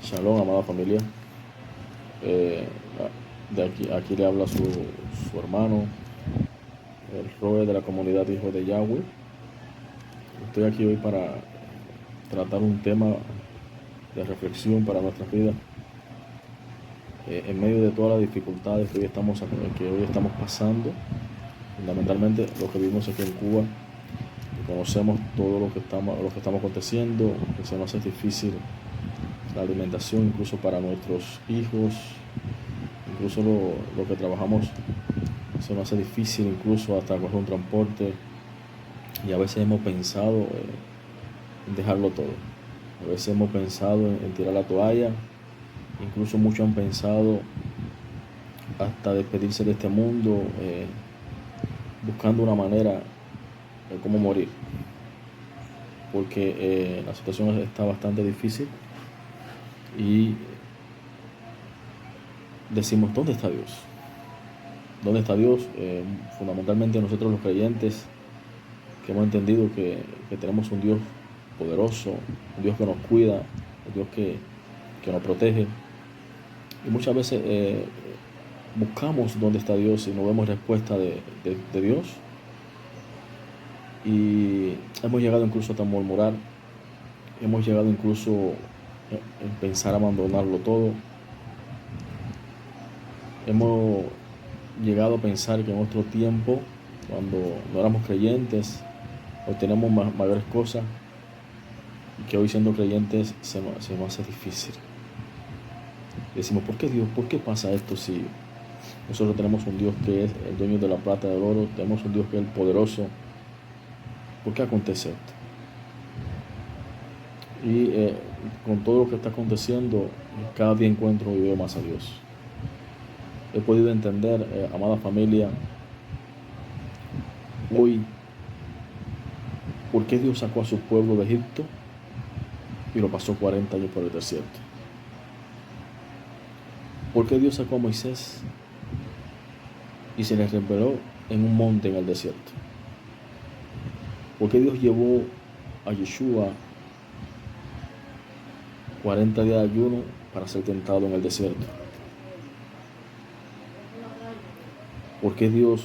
Shalom, amada familia. Eh, aquí le habla su hermano, el Roe de la comunidad Hijo de Yahweh. Estoy aquí hoy para tratar un tema de reflexión para nuestras vidas. En medio de todas las dificultades que hoy estamos pasando, fundamentalmente lo que vivimos aquí en Cuba, y conocemos todo lo que estamos aconteciendo, que se nos hace difícil la alimentación, incluso para nuestros hijos, incluso lo que trabajamos se nos hace difícil, incluso hasta coger un transporte, y a veces hemos pensado en dejarlo todo. A veces hemos pensado en tirar la toalla, incluso muchos han pensado hasta despedirse de este mundo, buscando una manera de cómo morir, porque la situación está bastante difícil y decimos, ¿dónde está Dios? ¿Dónde está Dios? Fundamentalmente nosotros los creyentes, que hemos entendido que tenemos un Dios poderoso, un Dios que nos cuida, un Dios que nos protege. Y muchas veces buscamos dónde está Dios y no vemos respuesta de Dios. Y hemos llegado incluso hasta murmurar, hemos llegado incluso en pensar abandonarlo todo. Hemos llegado a pensar que en otro tiempo, cuando no éramos creyentes, hoy tenemos mayores cosas, y que hoy siendo creyentes se nos hace difícil. Decimos, ¿por qué Dios? ¿Por qué pasa esto si nosotros tenemos un Dios que es el dueño de la plata y del oro? Tenemos un Dios que es el poderoso. ¿Por qué acontece esto? Y con todo lo que está aconteciendo, cada día encuentro y veo más a Dios. He podido entender, amada familia, hoy, por qué Dios sacó a su pueblo de Egipto y lo pasó 40 años por el desierto. ¿Por qué Dios sacó a Moisés y se le reveló en un monte en el desierto? ¿Por qué Dios llevó a Yeshua 40 días de ayuno para ser tentado en el desierto? ¿Por qué Dios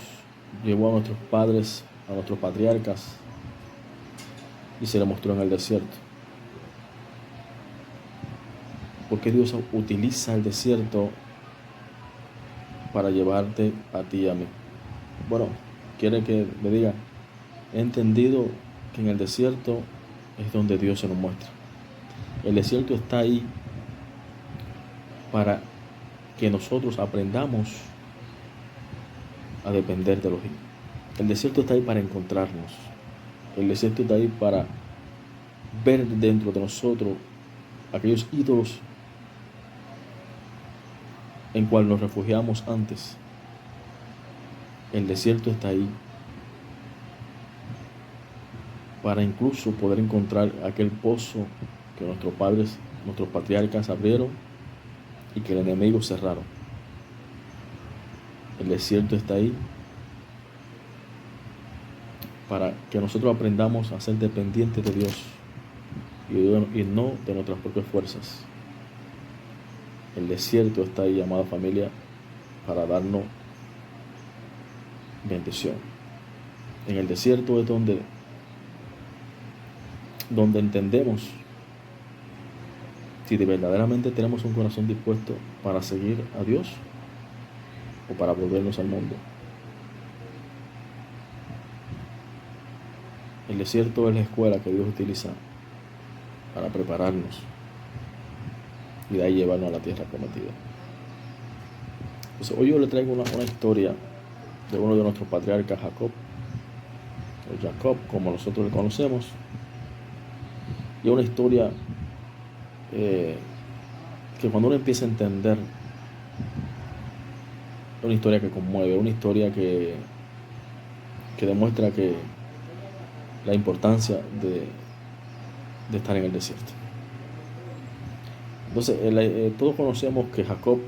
llevó a nuestros padres, a nuestros patriarcas, y se le mostró en el desierto? ¿Por qué Dios utiliza el desierto para llevarte a ti y a mí? Bueno, quiere que le diga, he entendido que en el desierto es donde Dios se nos muestra. El desierto está ahí para que nosotros aprendamos a depender de los hijos. El desierto está ahí para encontrarnos. El desierto está ahí para ver dentro de nosotros aquellos ídolos en cual nos refugiamos antes. El desierto está ahí para incluso poder encontrar aquel pozo que nuestros padres, nuestros patriarcas abrieron y que el enemigo cerraron. El desierto está ahí para que nosotros aprendamos a ser dependientes de Dios y no de nuestras propias fuerzas. El desierto está ahí, amada familia, para darnos bendición. En el desierto es donde entendemos si verdaderamente tenemos un corazón dispuesto para seguir a Dios o para volvernos al mundo. El desierto es la escuela que Dios utiliza para prepararnos y de ahí llevarnos a la tierra prometida. Entonces, hoy yo le traigo una historia de uno de nuestros patriarcas, Jacob, o Jacob, como nosotros le conocemos. Y es una historia que cuando uno empieza a entender, es una historia que conmueve, una historia que demuestra que la importancia de estar en el desierto. Entonces, todos conocemos que Jacob,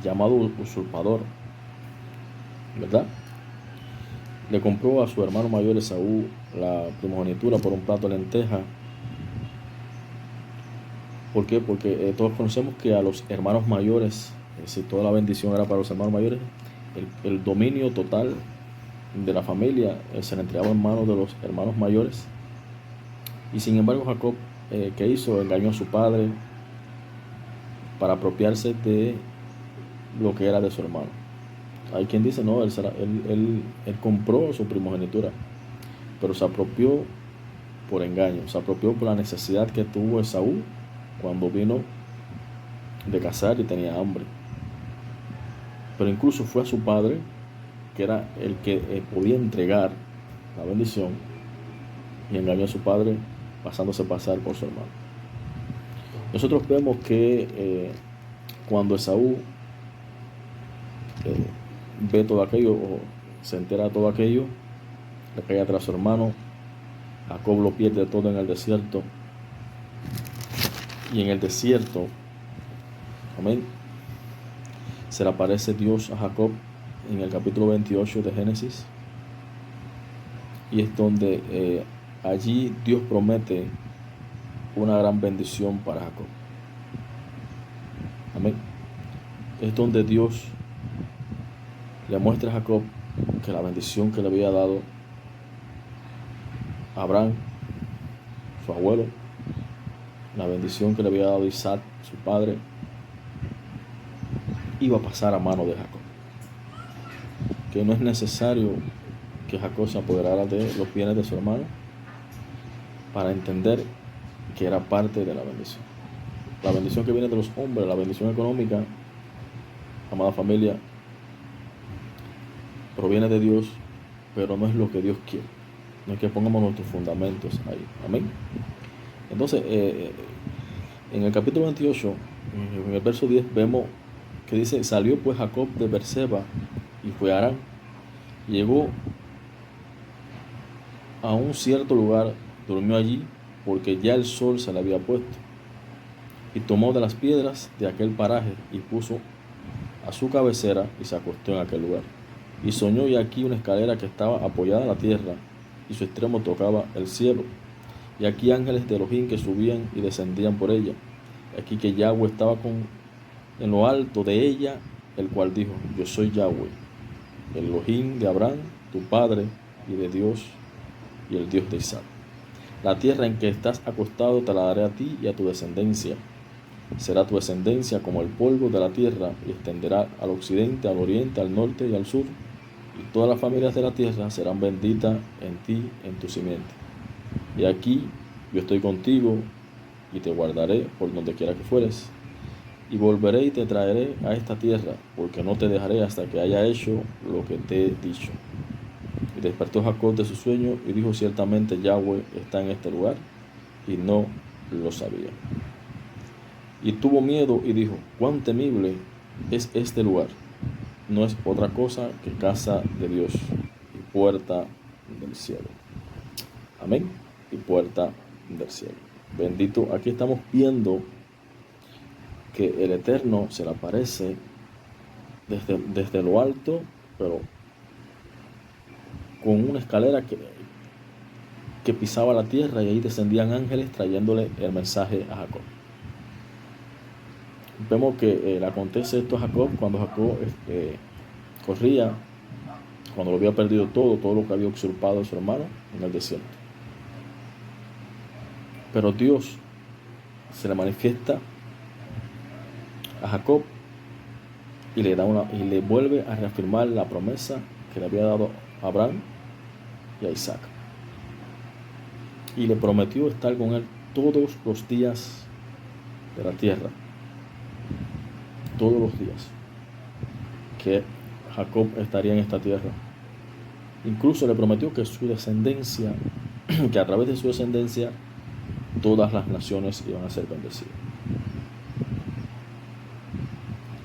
llamado usurpador, ¿verdad?, le compró a su hermano mayor Esaú la primogenitura por un plato de lenteja, ¿Por qué? Porque todos conocemos que a los hermanos mayores, si toda la bendición era para los hermanos mayores, el dominio total de la familia se le entregaba en manos de los hermanos mayores. Y sin embargo Jacob, ¿qué hizo? Engañó a su padre para apropiarse de lo que era de su hermano. Hay quien dice, no, él compró su primogenitura, pero se apropió por engaño, se apropió por la necesidad que tuvo Esaú cuando vino de cazar y tenía hambre. Pero incluso fue a su padre, que era el que podía entregar la bendición, y engañó a su padre pasándose pasar por su hermano. Nosotros vemos que cuando Esaú ve todo aquello, o se entera de todo aquello, le cae atrás a su hermano. Jacob lo pierde todo en el desierto. Y en el desierto, amén, se le aparece Dios a Jacob en el capítulo 28 de Génesis. Y es donde allí Dios promete una gran bendición para Jacob. Amén. Es donde Dios le muestra a Jacob que la bendición que le había dado a Abraham, su abuelo, la bendición que le había dado a Isaac, su padre, iba a pasar a mano de Jacob. Que no es necesario que Jacob se apoderara de los bienes de su hermano para entender que era parte de la bendición. La bendición que viene de los hombres, la bendición económica, amada familia, proviene de Dios, pero no es lo que Dios quiere. No es que pongamos nuestros fundamentos ahí. Amén. Entonces, en el capítulo 28, en el verso 10, vemos que dice: salió pues Jacob de Beerseba y fue a Harán. Llegó a un cierto lugar, durmió allí, porque ya el sol se le había puesto. Y tomó de las piedras de aquel paraje y puso a su cabecera y se acostó en aquel lugar. Y soñó, y aquí una escalera que estaba apoyada en la tierra, y su extremo tocaba el cielo. Y aquí ángeles de Elohim que subían y descendían por ella. Y aquí que Yahweh estaba en lo alto de ella, el cual dijo: yo soy Yahweh, el Elohim de Abraham, tu padre, y de Dios, y el Dios de Isaac. La tierra en que estás acostado te la daré a ti y a tu descendencia. Será tu descendencia como el polvo de la tierra, y extenderá al occidente, al oriente, al norte y al sur. Y todas las familias de la tierra serán benditas en ti, en tu simiente. Y aquí yo estoy contigo, y te guardaré por donde quiera que fueres. Y volveré y te traeré a esta tierra, porque no te dejaré hasta que haya hecho lo que te he dicho. Y despertó Jacob de su sueño y dijo: ciertamente Yahweh está en este lugar, y no lo sabía. Y tuvo miedo y dijo: cuán temible es este lugar. No es otra cosa que casa de Dios y puerta del cielo. Amén. Y puerta del cielo. Bendito. Aquí estamos viendo que el Eterno se le aparece desde lo alto, pero con una escalera que pisaba la tierra, y ahí descendían ángeles trayéndole el mensaje a Jacob. Vemos que le acontece esto a Jacob cuando Jacob corría, cuando lo había perdido todo lo que había usurpado a su hermano en el desierto. Pero Dios se le manifiesta a Jacob y le vuelve a reafirmar la promesa que le había dado a Abraham y a Isaac. Y le prometió estar con él todos los días de la tierra. Todos los días que Jacob estaría en esta tierra. Incluso le prometió que su descendencia, que a través de su descendencia, todas las naciones iban a ser bendecidas.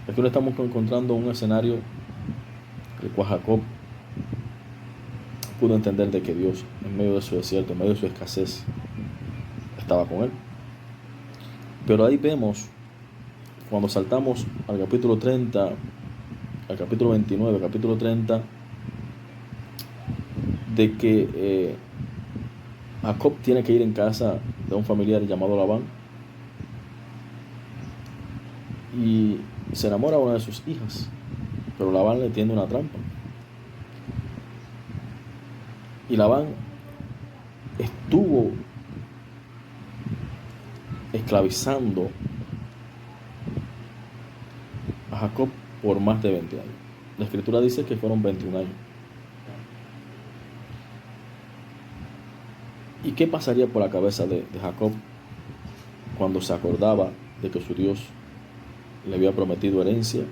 Aquí le estamos encontrando un escenario en el cual Jacob pudo entender de que Dios, en medio de su desierto, en medio de su escasez, estaba con él. Pero ahí vemos, cuando saltamos al capítulo 30, al capítulo 29, al capítulo 30, de que Jacob tiene que ir en casa de un familiar llamado Labán, y se enamora de una de sus hijas, pero Labán le tiende una trampa. Y Labán estuvo esclavizando a Jacob por más de 20 años. La escritura dice que fueron 21 años. ¿Y qué pasaría por la cabeza de Jacob cuando se acordaba de que su Dios le había prometido herencia,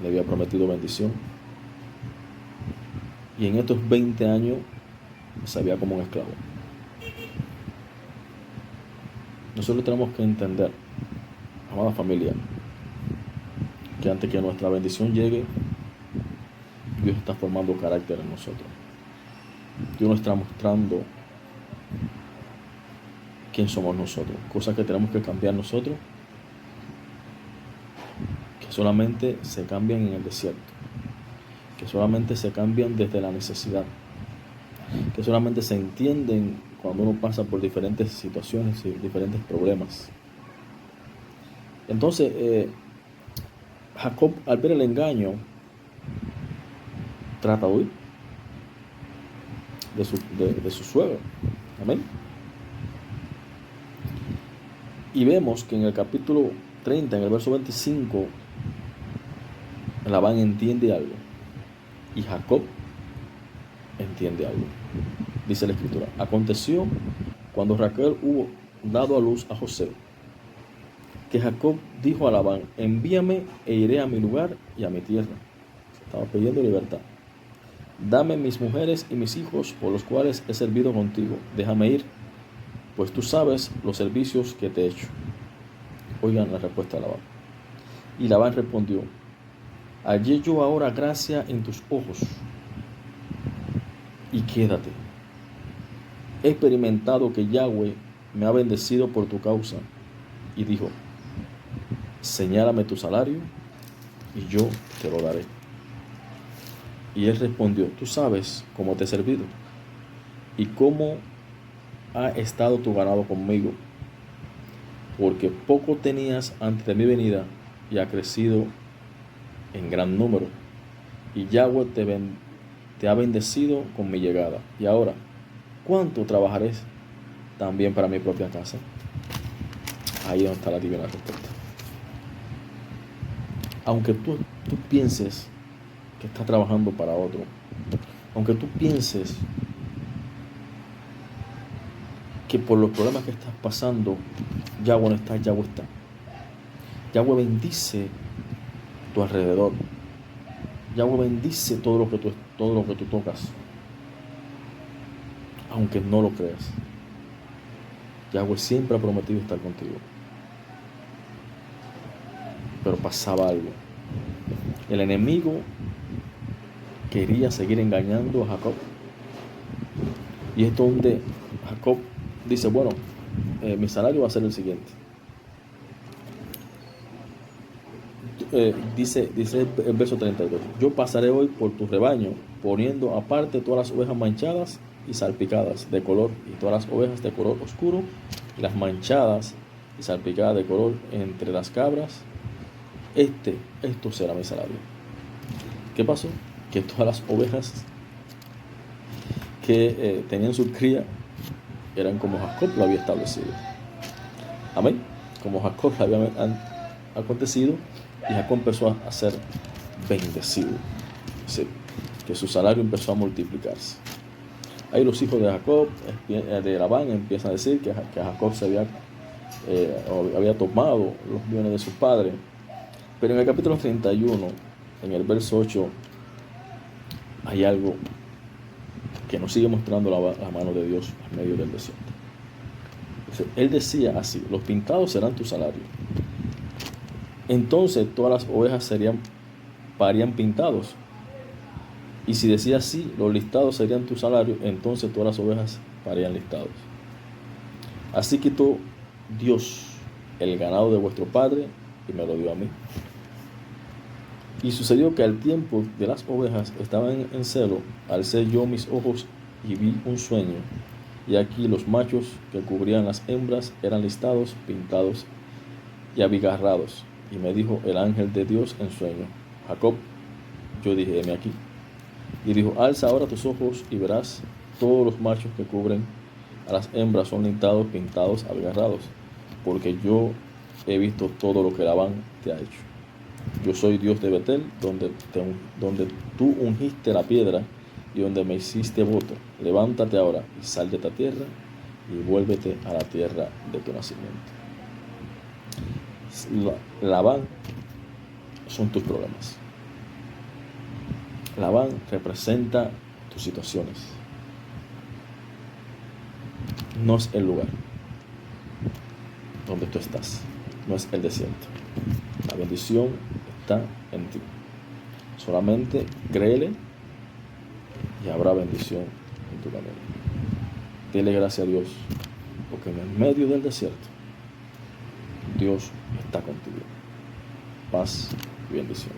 le había prometido bendición? Y en estos 20 años se veía como un esclavo. Nosotros tenemos que entender, amada familia, que antes que nuestra bendición llegue, Dios está formando carácter en nosotros. Dios nos está mostrando quién somos nosotros, cosas que tenemos que cambiar nosotros, que solamente se cambian en el desierto, que solamente se cambian desde la necesidad, que solamente se entienden cuando uno pasa por diferentes situaciones y diferentes problemas. Entonces, Jacob, al ver el engaño, trata de huir de su suegro. Amén. Y vemos que en el capítulo 30, en el verso 25, Labán entiende algo y Jacob entiende algo. Dice la escritura: aconteció cuando Raquel hubo dado a luz a José, que Jacob dijo a Labán: envíame e iré a mi lugar y a mi tierra. Estaba pidiendo libertad. Dame mis mujeres y mis hijos, por los cuales he servido contigo. Déjame ir, pues tú sabes los servicios que te he hecho. Oigan la respuesta de Labán. Y Labán respondió: hallé yo ahora gracia en tus ojos, y quédate. He experimentado que Yahweh me ha bendecido por tu causa. Y dijo: señálame tu salario, y yo te lo daré. Y él respondió: tú sabes cómo te he servido, y cómo ha estado tu ganado conmigo, porque poco tenías antes de mi venida, y ha crecido en gran número, y Yahweh te ha bendecido con mi llegada. Y ahora, ¿cuánto trabajaré también para mi propia casa? Ahí es donde está la divina respuesta. Aunque tú pienses que estás trabajando para otro, aunque tú pienses que por los problemas que estás pasando, Yahweh no está, Yahweh está. Yahweh bendice tu alrededor. Yahweh bendice todo lo que tú tocas, aunque no lo creas. Yahweh siempre ha prometido estar contigo. Pero pasaba algo. El enemigo quería seguir engañando a Jacob. Y es donde Jacob dice: bueno, mi salario va a ser el siguiente. Dice el verso 32: yo pasaré hoy por tu rebaño, poniendo aparte todas las ovejas manchadas y salpicadas de color, y todas las ovejas de color oscuro, y las manchadas y salpicadas de color entre las cabras. Esto será mi salario. ¿Qué pasó? Que todas las ovejas que tenían su cría eran como Jacob lo había establecido. Amén. Como Jacob lo había acontecido, y Jacob empezó a ser bendecido. Sí, que su salario empezó a multiplicarse. Ahí los hijos de Jacob, de Labán, empiezan a decir que Jacob había tomado los bienes de su padre. Pero en el capítulo 31, en el verso 8, hay algo que nos sigue mostrando la mano de Dios en medio del desierto. Él decía así: los pintados serán tu salario. Entonces todas las ovejas parían pintados. Y si decía así: los listados serían tu salario, entonces todas las ovejas parían listados. Así quitó Dios el ganado de vuestro padre y me lo dio a mí. Y sucedió que al tiempo de las ovejas estaban en celo, alcé yo mis ojos y vi un sueño. Y aquí los machos que cubrían las hembras eran listados, pintados y abigarrados. Y me dijo el ángel de Dios en sueño: Jacob. Yo dije: heme aquí. Y dijo: alza ahora tus ojos y verás todos los machos que cubren a las hembras son lintados, pintados, agarrados, porque yo he visto todo lo que Labán te ha hecho. Yo soy Dios de Betel, donde tú ungiste la piedra y donde me hiciste voto. Levántate ahora y sal de esta tierra y vuélvete a la tierra de tu nacimiento. Labán son tus problemas. Labán representa tus situaciones. No es el lugar donde tú estás, no es el desierto. La bendición está en ti. Solamente créele y habrá bendición en tu camino. Dile gracias a Dios, porque en el medio del desierto Dios está contigo. Paz y bendición.